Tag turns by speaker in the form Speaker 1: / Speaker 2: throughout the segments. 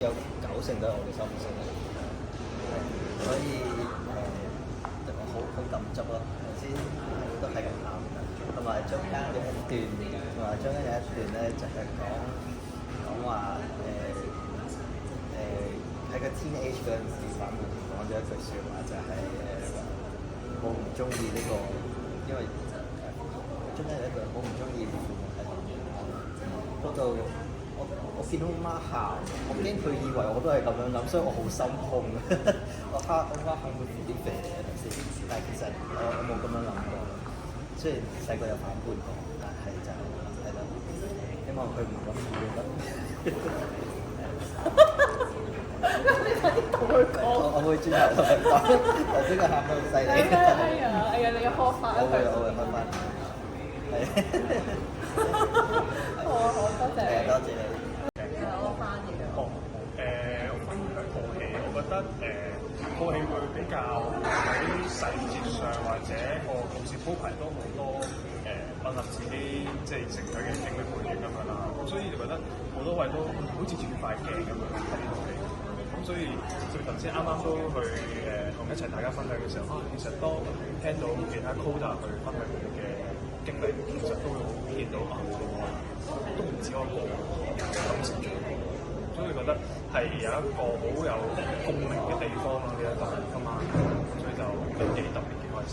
Speaker 1: 有90%都係我嘅心聲，所以好感觸咯。頭先都係咁喊，同埋中間有一段，咧就係講話喺個 teenage 嗰陣時，反叛講咗一句説話，就係我唔中意呢個，因為中間有一句我唔中意父母係嗰度。我見到媽喊，我驚佢以為我都係咁樣諗，所以我好心痛。我媽喊會扶啲肥嚟嘅頭先，但係其實我冇咁樣諗過。雖然細個有反叛過，但係就係咯，希望佢唔咁會得。
Speaker 2: 你快啲同佢講。
Speaker 1: 我會轉頭同佢講，頭先佢喊得好犀利。
Speaker 2: 哎呀，你要開翻。
Speaker 1: 我會開翻。係。
Speaker 2: 好，多謝你。
Speaker 1: 多謝你。
Speaker 2: 我翻譯嘅。
Speaker 3: 我分享套戲，我覺得套戲會比較喺細節上或者個故事鋪排多好多吻合自己即係成長嘅經歷背景咁樣啦。咁所以就覺得好多位都好似轉塊鏡咁樣睇套戲。咁所以頭先啱啱都去同一齊大家分享嘅時候，其實當聽到其他 coder 去分享佢哋嘅經歷，其實都會見到都唔止我一個感受咗，所以覺得係有一個好有共鳴嘅地方咯。呢一個今晚，所以就都幾特別幾開心。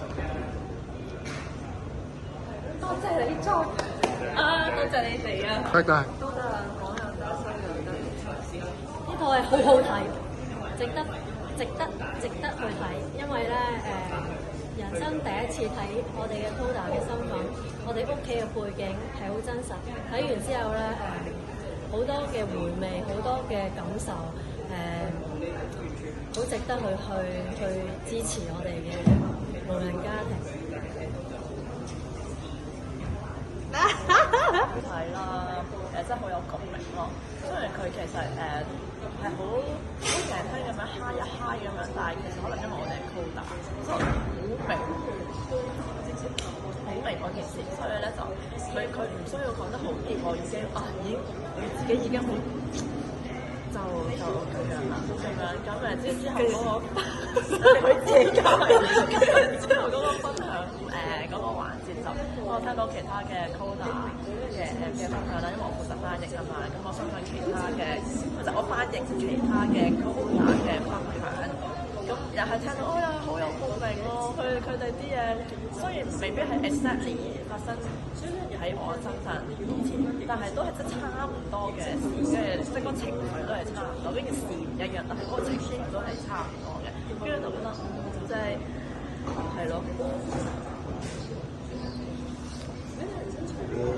Speaker 2: 多謝你做多謝你哋啊！
Speaker 4: 得得。
Speaker 2: 都得啊，講又得，收又得，
Speaker 5: 呢套係好好睇，值得去睇，因為咧人生第一次睇我哋嘅 coder 嘅身份，我哋屋企嘅背景係好真實。睇完之後咧好多嘅回味，好多嘅感受，好值得去支持我哋嘅無人家庭。
Speaker 2: 睇啦，真係好有共鳴咯。雖然佢其實係好成日聽咁樣嗨一嗨咁樣，但係其實可能因為我哋係 coder，就好明嗰件事，所以咧就佢唔需要講得好熱，我已經自己已經好就咁樣啦，咁之後嗰個佢自己教埋，之後嗰個分享嗰個環節就我聽到其他嘅 coder 嘅分享啦，因為我負責翻譯啊嘛，咁我分享其他嘅，其實我翻譯其他嘅 coder 嘅分享，咁又係聽到好有共鳴咯，佢哋啲嘢雖然未必係 exactly 發生喺我身上以前，但係都係即係差唔多嘅事，即係個情緒都係差唔多，跟住事唔一樣，但係個情緒都係差唔多嘅，跟住就覺得即係係咯。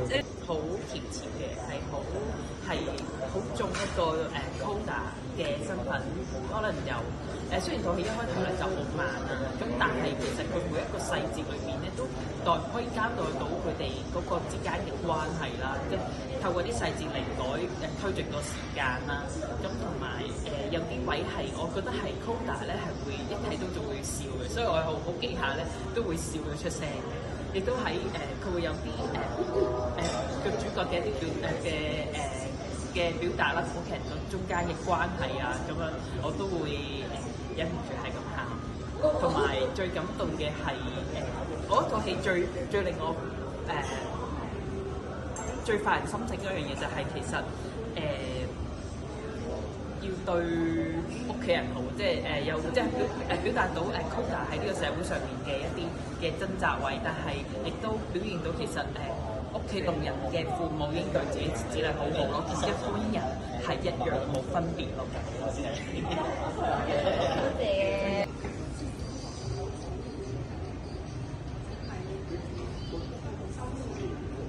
Speaker 2: 即係好貼切嘅，係好中一個coder 嘅身份，可能由雖然套戲一開頭咧就好慢咁，但係其實佢每一個細節裏面咧都可以交代到佢哋嗰個之間嘅關係啦，即係透過啲細節嚟推進個時間啦，咁同埋有啲位係我覺得係 coder 咧係會一睇到就會笑嘅，所以我好幾下咧都會笑到出聲嘅。亦都喺佢會有啲個主角嘅一啲嘅表達啦，同劇中間嘅關係啊，咁樣我都會忍唔住係咁喊。同埋最感動嘅係我嗰套戲最令我最發人深省嗰樣嘢就係其實要對屋企人好，即係有即係表達到coder喺呢個社會上面嘅一啲嘅掙扎位，但係亦都表現到其實屋企同人嘅父母應對自己子女好好咯，一般人係一樣冇分別咯。多謝。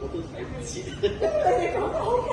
Speaker 2: 我都睇唔切。你講好嘛？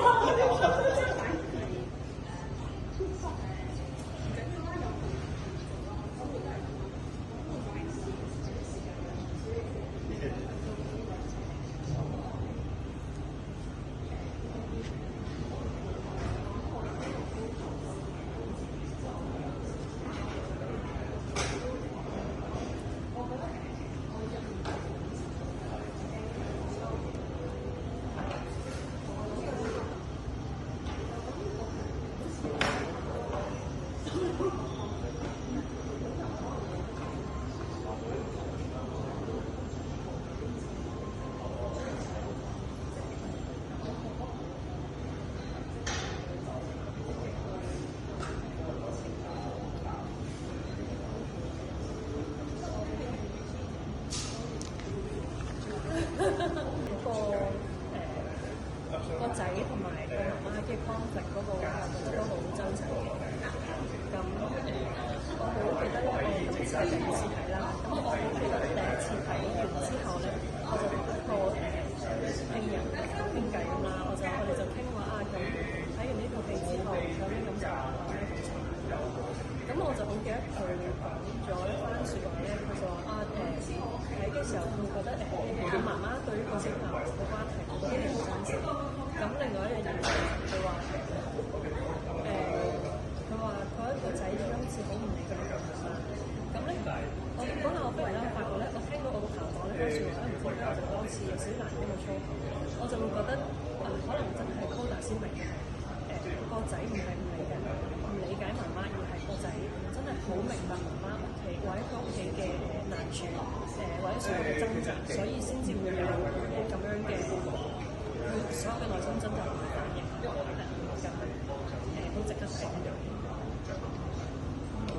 Speaker 4: 説話都唔知啦，就好似有少少難聽嘅粗口，我就會覺得可能真係 Coda 先明嘅個仔唔係唔理解媽媽，而係個仔真係好明白媽媽或者佢屋企嘅難處，或者所謂嘅掙扎，所以先至會有